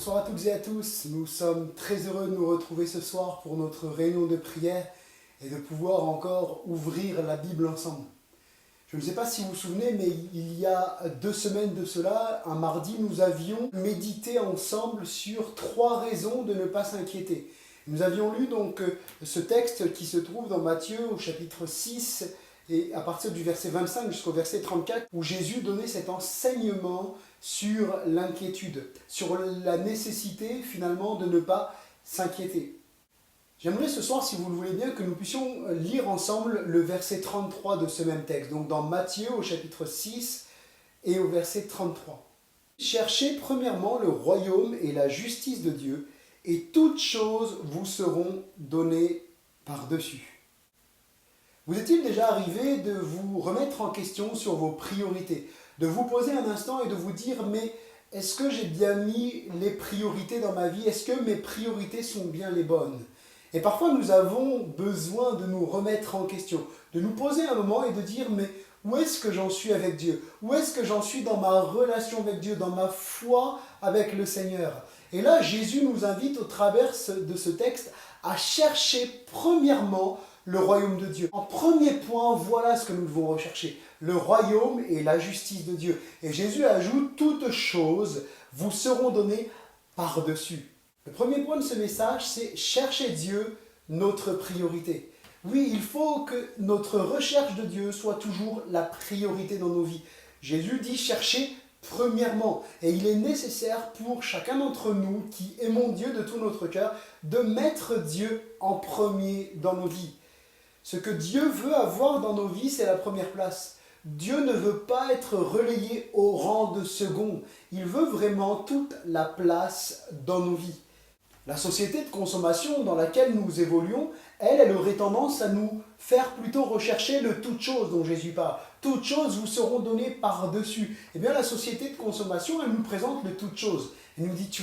Bonsoir à toutes et à tous, nous sommes très heureux de nous retrouver ce soir pour notre réunion de prière et de pouvoir encore ouvrir la Bible ensemble. Je ne sais pas si vous vous souvenez, mais il y a 2 semaines de cela, un mardi, nous avions médité ensemble sur 3 raisons de ne pas s'inquiéter. Nous avions lu donc ce texte qui se trouve dans Matthieu au chapitre 6 et à partir du verset 25 jusqu'au verset 34 où Jésus donnait cet enseignement sur l'inquiétude, sur la nécessité finalement de ne pas s'inquiéter. J'aimerais ce soir, si vous le voulez bien, que nous puissions lire ensemble le verset 33 de ce même texte, donc dans Matthieu au chapitre 6 et au verset 33. Cherchez premièrement le royaume et la justice de Dieu, et toutes choses vous seront données par-dessus. Vous est-il déjà arrivé de vous remettre en question sur vos priorités, de vous poser un instant et de vous dire « mais est-ce que j'ai bien mis les priorités dans ma vie? Est-ce que mes priorités sont bien les bonnes ?» Et parfois nous avons besoin de nous remettre en question, de nous poser un moment et de dire « mais où est-ce que j'en suis avec Dieu? Où est-ce que j'en suis dans ma relation avec Dieu, dans ma foi avec le Seigneur ?» Et là, Jésus nous invite au travers de ce texte à chercher premièrement le royaume de Dieu. En premier point, voilà ce que nous devons rechercher, le royaume et la justice de Dieu. Et Jésus ajoute, toutes choses vous seront données par-dessus. Le premier point de ce message, c'est chercher Dieu, notre priorité. Oui, il faut que notre recherche de Dieu soit toujours la priorité dans nos vies. Jésus dit chercher premièrement. Et il est nécessaire pour chacun d'entre nous qui aimons Dieu de tout notre cœur de mettre Dieu en premier dans nos vies. Ce que Dieu veut avoir dans nos vies, c'est la première place. Dieu ne veut pas être relayé au rang de second. Il veut vraiment toute la place dans nos vies. La société de consommation dans laquelle nous évoluons, elle aurait tendance à nous faire plutôt rechercher le toutes choses dont Jésus parle. Toutes choses vous seront données par-dessus. Eh bien, la société de consommation, elle nous présente le toutes choses. Elle nous dit, tu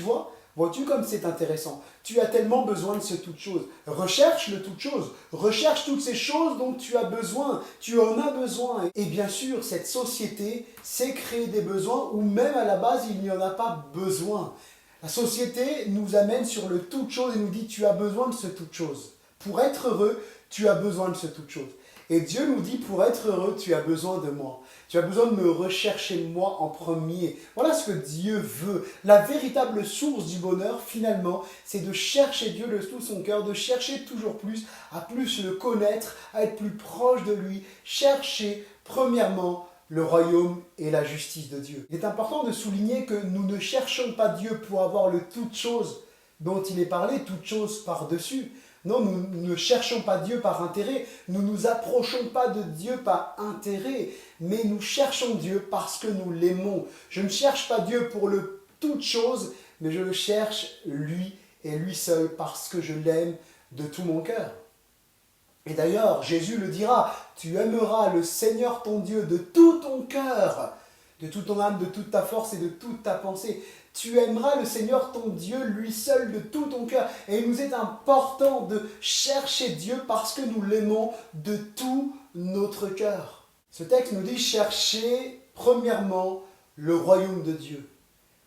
vois-tu comme c'est intéressant? Tu as tellement besoin de ce toutes choses. Recherche le toutes choses. Recherche toutes ces choses dont tu as besoin. Tu en as besoin. Et bien sûr, cette société sait créer des besoins où même à la base, il n'y en a pas besoin. La société nous amène sur le toute chose et nous dit tu as besoin de ce toute chose. Pour être heureux, tu as besoin de ce toute chose. Et Dieu nous dit pour être heureux, tu as besoin de moi. Tu as besoin de me rechercher moi en premier. Voilà ce que Dieu veut. La véritable source du bonheur, finalement, c'est de chercher Dieu de tout son cœur, de chercher toujours plus, à plus le connaître, à être plus proche de lui. Chercher, premièrement, le royaume et la justice de Dieu. Il est important de souligner que nous ne cherchons pas Dieu pour avoir le toute chose dont il est parlé, toute chose par-dessus. Non, nous ne cherchons pas Dieu par intérêt, nous ne nous approchons pas de Dieu par intérêt, mais nous cherchons Dieu parce que nous l'aimons. Je ne cherche pas Dieu pour le toute chose, mais je le cherche lui et lui seul parce que je l'aime de tout mon cœur. Et d'ailleurs, Jésus le dira, tu aimeras le Seigneur ton Dieu de tout ton cœur, de toute ton âme, de toute ta force et de toute ta pensée. Tu aimeras le Seigneur ton Dieu, lui seul, de tout ton cœur. Et il nous est important de chercher Dieu parce que nous l'aimons de tout notre cœur. Ce texte nous dit chercher premièrement le royaume de Dieu.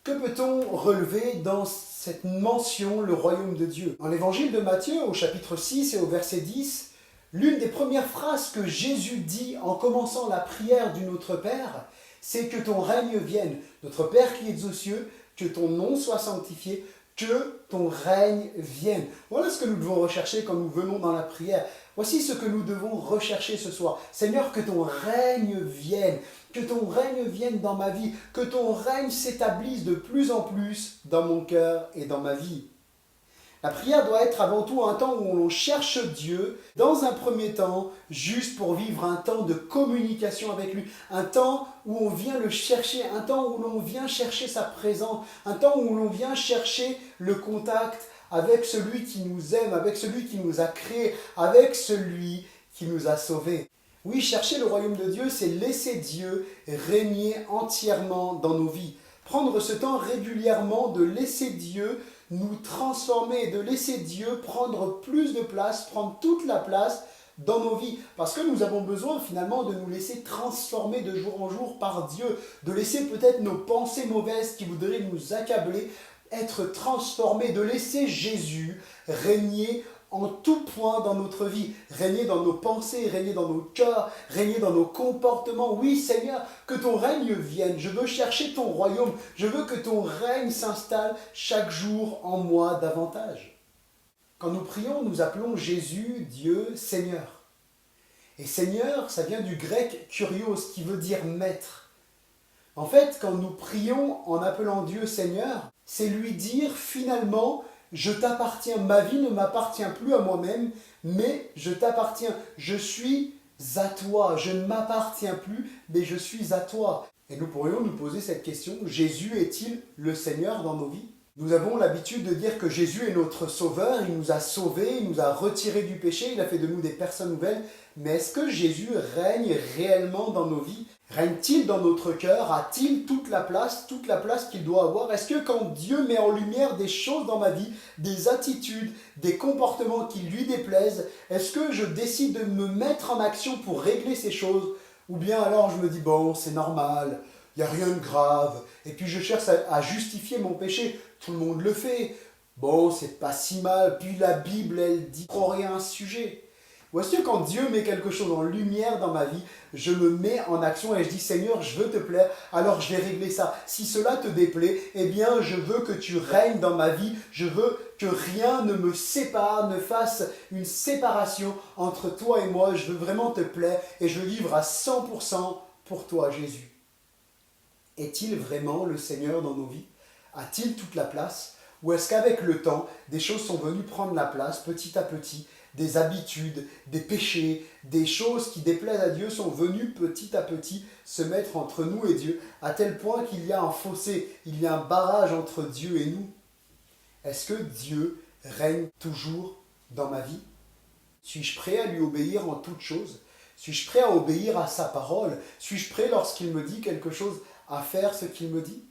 Que peut-on relever dans cette mention, le royaume de Dieu? Dans l'évangile de Matthieu, au chapitre 6 et au verset 10, l'une des premières phrases que Jésus dit en commençant la prière du Notre Père, c'est que ton règne vienne. Notre Père qui es aux cieux, que ton nom soit sanctifié, que ton règne vienne. Voilà ce que nous devons rechercher quand nous venons dans la prière. Voici ce que nous devons rechercher ce soir. Seigneur, que ton règne vienne. Que ton règne vienne dans ma vie. Que ton règne s'établisse de plus en plus dans mon cœur et dans ma vie. La prière doit être avant tout un temps où on cherche Dieu, dans un premier temps, juste pour vivre un temps de communication avec lui, un temps où on vient le chercher, un temps où l'on vient chercher sa présence, un temps où l'on vient chercher le contact avec celui qui nous aime, avec celui qui nous a créés, avec celui qui nous a sauvés. Oui, chercher le royaume de Dieu, c'est laisser Dieu régner entièrement dans nos vies. Prendre ce temps régulièrement de laisser Dieu nous transformer, de laisser Dieu prendre plus de place, prendre toute la place dans nos vies. Parce que nous avons besoin finalement de nous laisser transformer de jour en jour par Dieu, de laisser peut-être nos pensées mauvaises qui voudraient nous accabler être transformés, de laisser Jésus régner en tout point dans notre vie, régner dans nos pensées, régner dans nos cœurs, régner dans nos comportements. Oui, Seigneur, que ton règne vienne. Je veux chercher ton royaume. Je veux que ton règne s'installe chaque jour en moi davantage. Quand nous prions, nous appelons Jésus, Dieu, Seigneur. Et Seigneur, ça vient du grec kurios, qui veut dire maître. En fait, quand nous prions en appelant Dieu Seigneur, c'est lui dire finalement, je t'appartiens, ma vie ne m'appartient plus à moi-même, mais je t'appartiens, je suis à toi, je ne m'appartiens plus, mais je suis à toi. Et nous pourrions nous poser cette question, Jésus est-il le Seigneur dans nos vies ? Nous avons l'habitude de dire que Jésus est notre sauveur, il nous a sauvés, il nous a retirés du péché, il a fait de nous des personnes nouvelles, mais est-ce que Jésus règne réellement dans nos vies ? Règne-t-il dans notre cœur? A-t-il toute la place qu'il doit avoir? Est-ce que quand Dieu met en lumière des choses dans ma vie, des attitudes, des comportements qui lui déplaisent, est-ce que je décide de me mettre en action pour régler ces choses? Ou bien alors je me dis, bon, c'est normal, il n'y a rien de grave, et puis je cherche à justifier mon péché, tout le monde le fait, bon, c'est pas si mal, puis la Bible, elle dit trop rien à un sujet. Ou est-ce que quand Dieu met quelque chose en lumière dans ma vie, je me mets en action et je dis Seigneur, je veux te plaire, alors je vais régler ça. Si cela te déplaît, eh bien je veux que tu règnes dans ma vie, je veux que rien ne me sépare, ne fasse une séparation entre toi et moi. Je veux vraiment te plaire et je veux vivre à 100% pour toi, Jésus. Est-il vraiment le Seigneur dans nos vies? A-t-il toute la place? Ou est-ce qu'avec le temps, des choses sont venues prendre la place petit à petit? Des habitudes, des péchés, des choses qui déplaisent à Dieu sont venues petit à petit se mettre entre nous et Dieu, à tel point qu'il y a un fossé, il y a un barrage entre Dieu et nous. Est-ce que Dieu règne toujours dans ma vie? Suis-je prêt à lui obéir en toutes choses? Suis-je prêt à obéir à sa parole? Suis-je prêt lorsqu'il me dit quelque chose à faire ce qu'il me dit?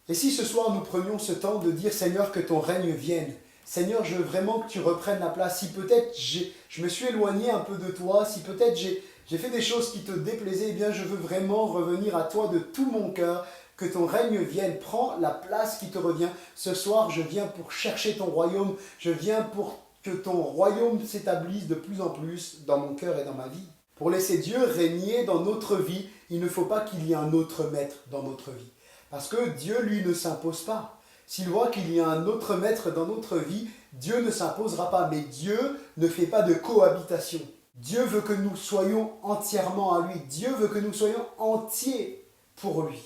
Et si ce soir nous prenions ce temps de dire Seigneur, que ton règne vienne, Seigneur, je veux vraiment que tu reprennes la place. Si peut-être je me suis éloigné un peu de toi, si peut-être j'ai fait des choses qui te déplaisaient, eh bien je veux vraiment revenir à toi de tout mon cœur, que ton règne vienne. Prends la place qui te revient. Ce soir, je viens pour chercher ton royaume, je viens pour que ton royaume s'établisse de plus en plus dans mon cœur et dans ma vie. Pour laisser Dieu régner dans notre vie, il ne faut pas qu'il y ait un autre maître dans notre vie. Parce que Dieu, lui, ne s'impose pas. S'il voit qu'il y a un autre maître dans notre vie, Dieu ne s'imposera pas. Mais Dieu ne fait pas de cohabitation. Dieu veut que nous soyons entièrement à lui. Dieu veut que nous soyons entiers pour lui.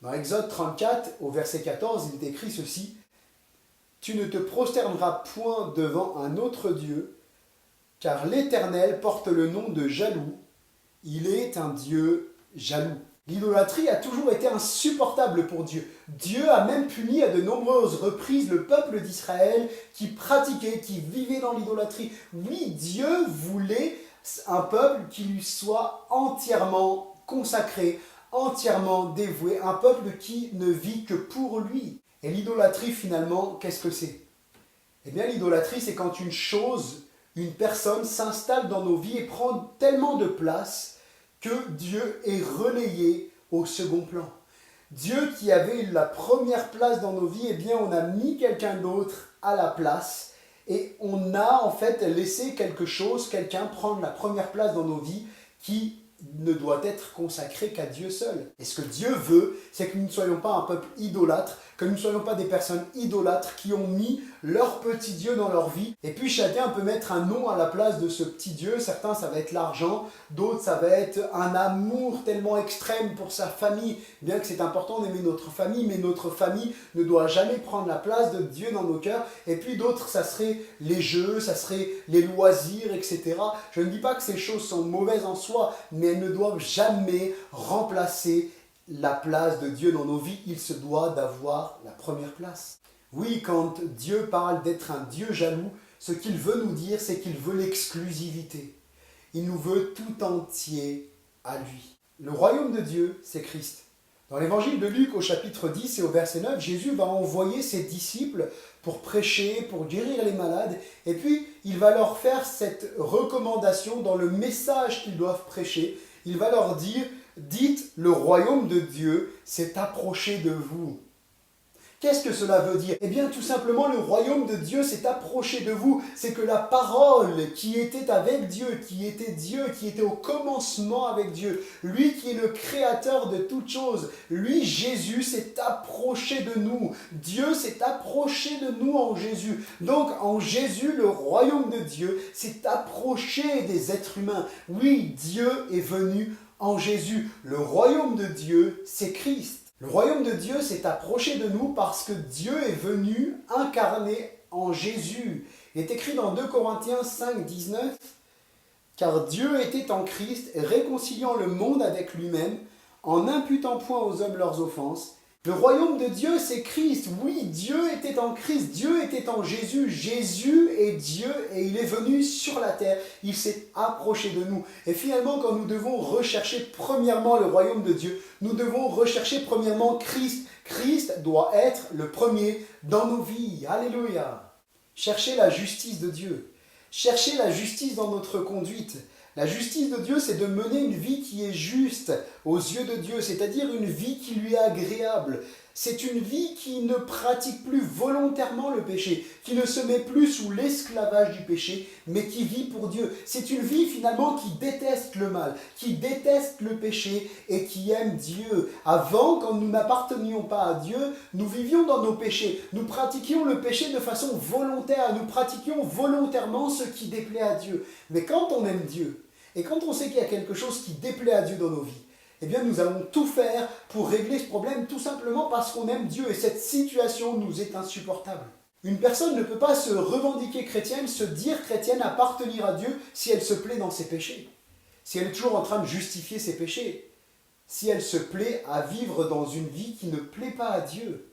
Dans Exode 34, au verset 14, il est écrit ceci. « Tu ne te prosterneras point devant un autre Dieu, car l'Éternel porte le nom de jaloux. Il est un Dieu jaloux. » L'idolâtrie a toujours été insupportable pour Dieu. Dieu a même puni à de nombreuses reprises le peuple d'Israël qui pratiquait, qui vivait dans l'idolâtrie. Oui, Dieu voulait un peuple qui lui soit entièrement consacré, entièrement dévoué, un peuple qui ne vit que pour lui. Et l'idolâtrie, finalement, qu'est-ce que c'est? Eh bien, l'idolâtrie, c'est quand une chose, une personne s'installe dans nos vies et prend tellement de place que Dieu est relayé au second plan. Dieu qui avait la première place dans nos vies, eh bien on a mis quelqu'un d'autre à la place et on a en fait laissé quelque chose, quelqu'un prendre la première place dans nos vies qui ne doit être consacré qu'à Dieu seul. Et ce que Dieu veut, c'est que nous ne soyons pas un peuple idolâtre, que nous ne soyons pas des personnes idolâtres qui ont mis leur petit Dieu dans leur vie. Et puis chacun peut mettre un nom à la place de ce petit Dieu. Certains, ça va être l'argent, d'autres, ça va être un amour tellement extrême pour sa famille. Bien que c'est important d'aimer notre famille, mais notre famille ne doit jamais prendre la place de Dieu dans nos cœurs. Et puis d'autres, ça serait les jeux, ça serait les loisirs, etc. Je ne dis pas que ces choses sont mauvaises en soi, mais elles ne doivent jamais remplacer la place de Dieu dans nos vies. Il se doit d'avoir la première place. Oui, quand Dieu parle d'être un Dieu jaloux, ce qu'il veut nous dire, c'est qu'il veut l'exclusivité. Il nous veut tout entier à lui. Le royaume de Dieu, c'est Christ. Dans l'évangile de Luc, au chapitre 10 et au verset 9, Jésus va envoyer ses disciples pour prêcher, pour guérir les malades, et puis il va leur faire cette recommandation dans le message qu'ils doivent prêcher. Il va leur dire, dites, le royaume de Dieu s'est approché de vous. Qu'est-ce que cela veut dire? Eh bien, tout simplement, le royaume de Dieu s'est approché de vous. C'est que la parole qui était avec Dieu, qui était au commencement avec Dieu, lui qui est le créateur de toutes choses, lui, Jésus, s'est approché de nous. Dieu s'est approché de nous en Jésus. Donc, en Jésus, le royaume de Dieu s'est approché des êtres humains. Oui, Dieu est venu en Jésus. Le royaume de Dieu, c'est Christ. Le royaume de Dieu s'est approché de nous parce que Dieu est venu incarné en Jésus. Il est écrit dans 2 Corinthiens 5, 19, « Car Dieu était en Christ, réconciliant le monde avec lui-même, en n'imputant point aux hommes leurs offenses. » Le royaume de Dieu, c'est Christ. Oui, Dieu était en Christ, Dieu était en Jésus. Jésus est Dieu et il est venu sur la terre. Il s'est approché de nous. Et finalement, quand nous devons rechercher premièrement le royaume de Dieu, nous devons rechercher premièrement Christ. Christ doit être le premier dans nos vies. Alléluia. Cherchez la justice de Dieu. Cherchez la justice dans notre conduite. La justice de Dieu, c'est de mener une vie qui est juste aux yeux de Dieu, c'est-à-dire une vie qui lui est agréable. C'est une vie qui ne pratique plus volontairement le péché, qui ne se met plus sous l'esclavage du péché, mais qui vit pour Dieu. C'est une vie finalement qui déteste le mal, qui déteste le péché et qui aime Dieu. Avant, quand nous n'appartenions pas à Dieu, nous vivions dans nos péchés. Nous pratiquions le péché de façon volontaire, nous pratiquions volontairement ce qui déplaît à Dieu. Mais quand on aime Dieu, et quand on sait qu'il y a quelque chose qui déplaît à Dieu dans nos vies, eh bien nous allons tout faire pour régler ce problème tout simplement parce qu'on aime Dieu et cette situation nous est insupportable. Une personne ne peut pas se revendiquer chrétienne, se dire chrétienne, appartenir à Dieu si elle se plaît dans ses péchés, si elle est toujours en train de justifier ses péchés, si elle se plaît à vivre dans une vie qui ne plaît pas à Dieu.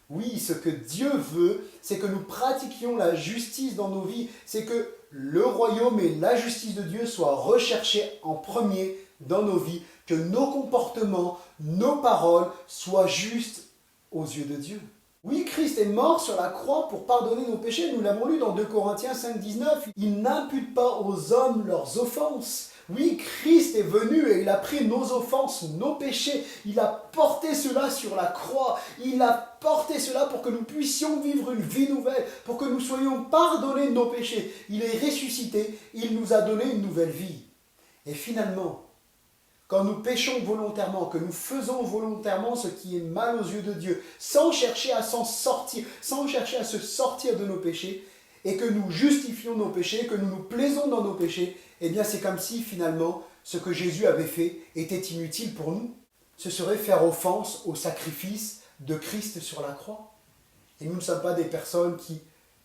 Oui, ce que Dieu veut, c'est que nous pratiquions la justice dans nos vies, c'est que le royaume et la justice de Dieu soient recherchés en premier dans nos vies, que nos comportements, nos paroles soient justes aux yeux de Dieu. Oui, Christ est mort sur la croix pour pardonner nos péchés, nous l'avons lu dans 2 Corinthiens 5, 19. Il n'impute pas aux hommes leurs offenses. Oui, Christ est venu et il a pris nos offenses, nos péchés. Il a porté cela sur la croix. Il a porté cela pour que nous puissions vivre une vie nouvelle, pour que nous soyons pardonnés de nos péchés. Il est ressuscité, il nous a donné une nouvelle vie. Et finalement, quand nous péchons volontairement, que nous faisons volontairement ce qui est mal aux yeux de Dieu, sans chercher à s'en sortir, sans chercher à se sortir de nos péchés, et que nous justifions nos péchés, que nous nous plaisons dans nos péchés, eh bien c'est comme si finalement ce que Jésus avait fait était inutile pour nous. Ce serait faire offense au sacrifice de Christ sur la croix. Et nous ne sommes pas des personnes qui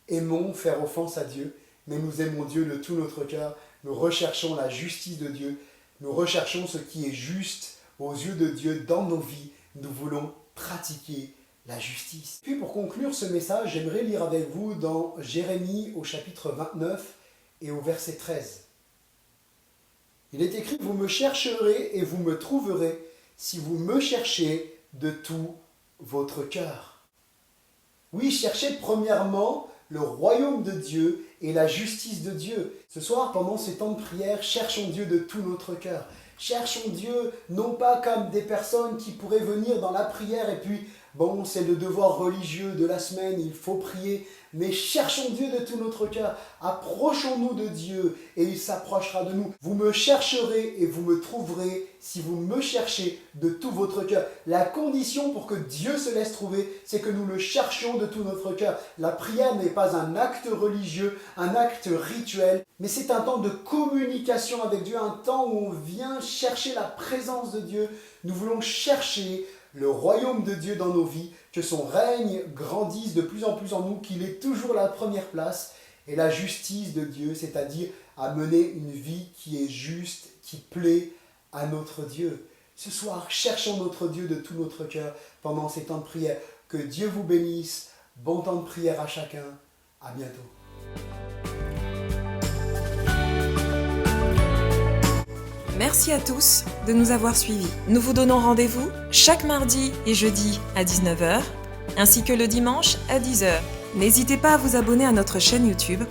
aimons faire offense à Dieu, mais nous aimons Dieu de tout notre cœur, nous recherchons la justice de Dieu, nous recherchons ce qui est juste aux yeux de Dieu dans nos vies, nous voulons pratiquer la justice. Puis pour conclure ce message, j'aimerais lire avec vous dans Jérémie au chapitre 29 et au verset 13. Il est écrit « Vous me chercherez et vous me trouverez si vous me cherchez de tout votre cœur. » Oui, cherchez premièrement le royaume de Dieu et la justice de Dieu. Ce soir, pendant ces temps de prière, cherchons Dieu de tout notre cœur. Cherchons Dieu, non pas comme des personnes qui pourraient venir dans la prière et puis, bon, c'est le devoir religieux de la semaine, il faut prier, mais cherchons Dieu de tout notre cœur. Approchons-nous de Dieu et il s'approchera de nous. Vous me chercherez et vous me trouverez si vous me cherchez de tout votre cœur. La condition pour que Dieu se laisse trouver, c'est que nous le cherchions de tout notre cœur. La prière n'est pas un acte religieux, un acte rituel, mais c'est un temps de communication avec Dieu, un temps où on vient chercher la présence de Dieu. Nous voulons chercher le royaume de Dieu dans nos vies, que son règne grandisse de plus en plus en nous, qu'il ait toujours la première place, et la justice de Dieu, c'est-à-dire à mener une vie qui est juste, qui plaît à notre Dieu. Ce soir, cherchons notre Dieu de tout notre cœur pendant ces temps de prière. Que Dieu vous bénisse. Bon temps de prière à chacun. À bientôt. Merci à tous de nous avoir suivis. Nous vous donnons rendez-vous chaque mardi et jeudi à 19h, ainsi que le dimanche à 10h. N'hésitez pas à vous abonner à notre chaîne YouTube.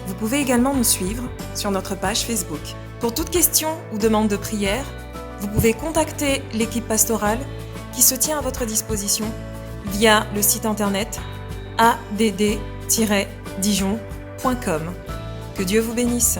Vous pouvez également nous suivre sur notre page Facebook. Pour toute question ou demande de prière, vous pouvez contacter l'équipe pastorale qui se tient à votre disposition via le site internet add-dijon.com. Que Dieu vous bénisse.